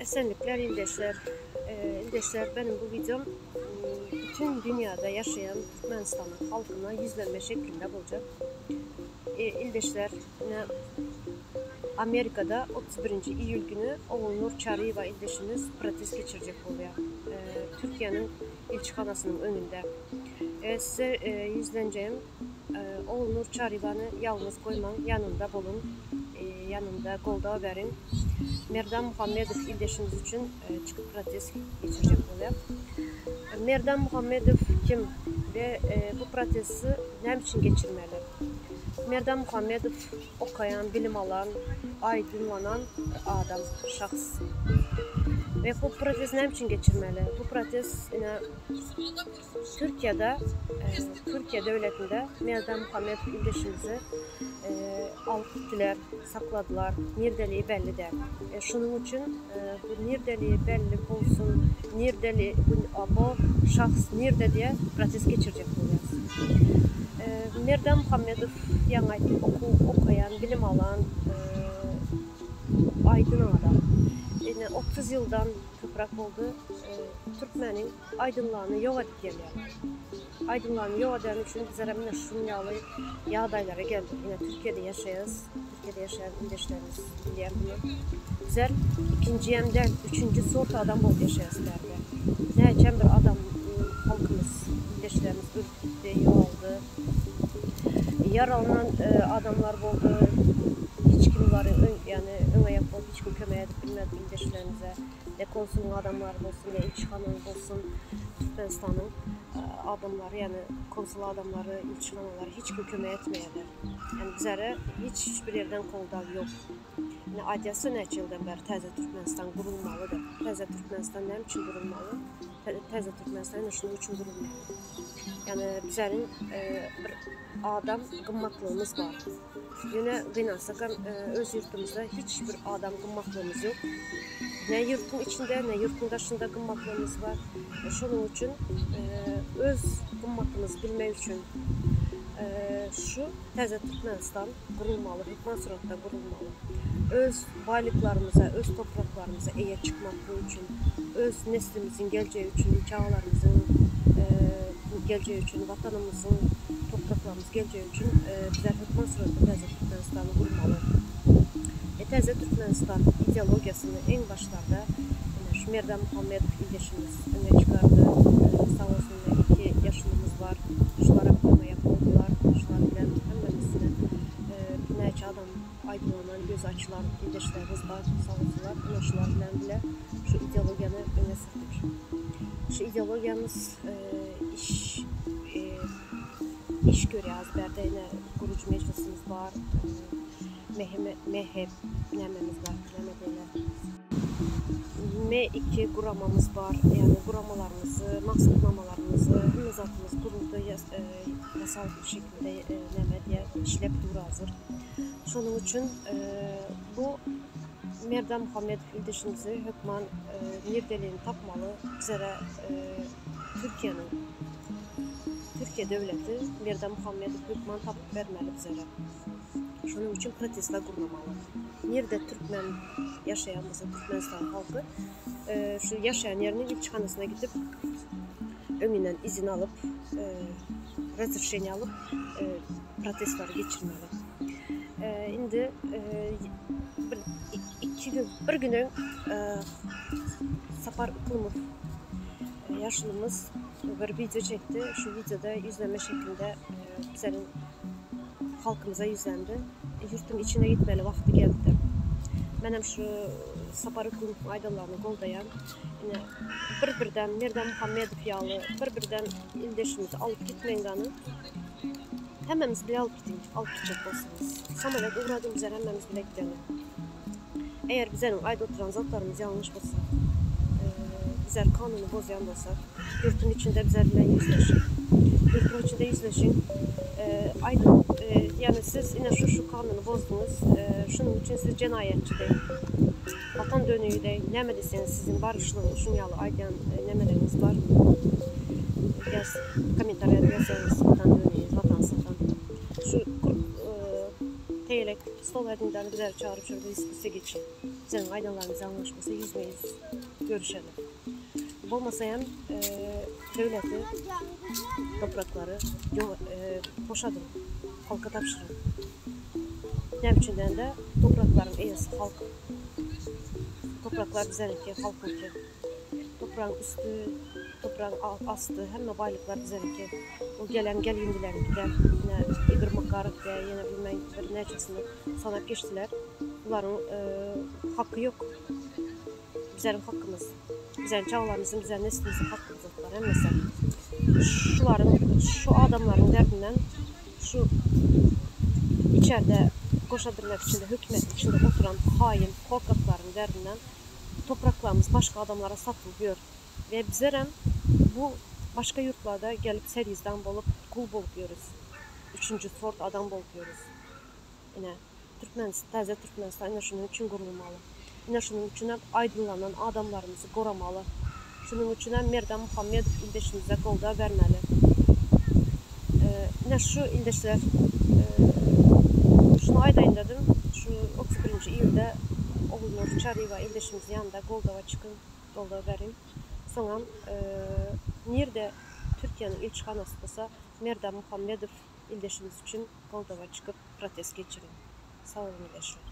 Esenlikler İldeşler. İldeşler, benim bu videom bütün dünyada yaşayan Türkmenistan'ın halkına yüzlenme şeklinde olacak. İldeşler, Amerika'da 31 iyul günü Oğul Nur Çarıyeva ildeşimiz protest geçirecek oluyor. Türkiye'nin elçixanasının önünde. Size yüzleneceğim. Oğul Nur Çarıyeva'nı yalnız koyman, yanında bulun, yanında kolda verin. Merdan Muhammedov ildeşimiz için çıkıp protest geçirecek oluyor. Merdan Muhammedov kim ve bu protesti ne için geçirmeli? Merdan Muhammedov okuyan, bilim alan, aydınlanan adam, şahs. Ve bu protest ne için geçirmeli? Bu protest yine Türkiye devletinde Merdan Muhammedov ildeşimizi alıp gittiler, sakladılar. Nirdeliği belli de. Şunun için bu nirdeliği belli olsun, nirdeli bu şahs nirde diye protest geçirecek oluyoruz. Merdan Muhammedov yani okuyan, bilim alan, aydın adam. Yani 30 yıldan toprak oldu. Türkmenin aydınlığını yok edip geliyor. Aydınlığını yok eden için bizlere şunyalı yağdaylara geldik. Yine Türkiye'de yaşayız. Türkiye'de yaşayan ildeşlerimiz diyen bunu. Bizler ikinci yemden, üçüncü sort adam oldu yaşayız derdi. Ne için bir adam, halkımız, ildeşlerimiz ürküttü, yoğaldı. Yaralanan adamlar oldu. Hiç kim var, yani ön ayak oldu, hiç kim kömeğe edip bilmedi ildeşlerimize. Ne konsulun adamlar olsun, ne elçixanın olsun, Türkmenistan'ın adamları, yani konsul adamları, elçixanaları hiç kim kömeğe etmeyeler. Yani bizlere hiçbir yerden koldav yok. Yani adiyası neçə yıldan beri təzə Türkmenistan kurulmalıdır. Təzə Türkmenistan ne için kurulmalı? Təzə Türkmenistan şunun için kurulmalı. Yani bizlerin bir adam qımmatlığımız var. Yine qıynasak öz yurtumuzda hiçbir adam qımmatlığımız yok. Ne yurtun içinde ne yurtun dışında qımmatlığımız var. Şunun için öz qımmatımızı bilmek için şu təzə Türkmenistan kurulmalı, hükman suratda kurulmalı. Öz varlıklarımıza, öz topraklarımıza eğer çıkmak için, öz neslimizin geleceği için, çağlarımızın geleceği için, vatanımızın, topraklarımız geleceği için bizler hükman suratda təzə Türkmenistan'ı kurmalı. Təzə Türkmenistan ideologiyasını en başlarda şu Merdan Muhammedov ildeşimiz öne çıkardı. Sağ olsun 2 yaşlımız var. Şulara koymaya koydular. Şular bilen hemmemizine binayetçi adam aydınlanan, göz açılan ildeşlerimiz var. Sağ olsunlar. Şular bilen bile şu ideologiyanı öne sürdük. Şu ideologiyamız iş görüyor. Azber'de yine kurucu meclisimiz var. MEHEP nememiz var. M2 kuramamız var. Yani kuramalarımızı, maksatnamalarımızı, hümezatımız kuruldu. Yasal bir şekilde neme diye işlep dur hazır. Şunun için bu Merdan Muhammedov ildeşimizi hükman nirdeliğini tapmalı. Bizlere Türkiye devleti Merdan Muhammedov hükman tapıp vermeli bizlere. Şunun için protestler kurulmalı. Nerede Türkmen yaşayanımızın, Türkmenistan halkı şu yaşayan yerinin elçixanasına gidip önünden izin alıp, razрешение alıp protestleri geçirmeli. Şimdi bir günün Sapar Iqlimov yaşlımız bir video çekti. Şu videoda yüzleme şeklinde bizlerin halkımıza yüzlendi. Yurtun içine gitmeli vakti geldi. Benim şu Sapar Iqlimov aydınlarını koldayan, yine bir-birden Merdan Muhammedov yalı, bir-birden ildeşimizi alıp gitmenganı hemmemiz bile alıp gidin, alıp gidecek olsanız. Samolet uğradığımız yer hemmemiz bile gidelim. Eğer bizlerin ayda oturan zatlarımız yanlış olsa, bizler kanunu bozayan olsa, yurtun içinde bizlerle yüzleşin. Yurtun içinde yüzleşin. Yani siz yine şu kanunu bozdunuz. Şunun için siz cinayetçi değil. Vatan dönüğü değil. Ne deseniz sizin barışlığınız, şunyalı aydan nemeleriniz var. Yaz, komentarlarda yazarınız vatan dönüğü, vatan satan. Şu teyelek stol elinden bizleri çağırıp şöyle bir diskusiye geçin. Bizden aydanlarımız anlaşmasa yüzmeyiz, görüşelim. Olmasa hem devleti, toprakları boşadın, halka tapşırın. Ne biçimden de toprakların eyası halk. Topraklar bizdenki, halkınki. Toprağın üstü, toprağın astı, hem baylıklar bizdenki. O gelen indilerdiler, yine İdir Makarık diye, yine bilmem bir neçesini sanıp geçtiler. Bunların hakkı yok. Bizlerin hakkımız. Bizlerin çağlarımızın, bizlerin neslimizin hakkımız var. Hem mesela şu adamların derdinden, şu içeride koşadırlar içinde, hükümet içinde oturan hain, korkakların derdinden topraklarımız başka adamlara satılıyor. Ve bizler bu başka yurtlarda gelip serizden bulup kul buluyoruz. Üçüncü sort adam buluyoruz. Yine Taze Türkmenistan yine şunun için kurulmalı. Yine şunun için aydınlanan adamlarımızı koramalı. Şunun için Merdan Muhammed ildeşimize kolda vermeli. Yine şu ildeşler şunu aydayın dedim. Şu 31. iyulda Oğulnur Çariva ildeşimizin yanında Goldova çıkın, Goldova verin. Sonra nerede Türkiye'nin elçixanası olsa Merdan Muhammedov ildeşimiz için Goldova çıkıp protest geçirin. Sağ olun ildeşler.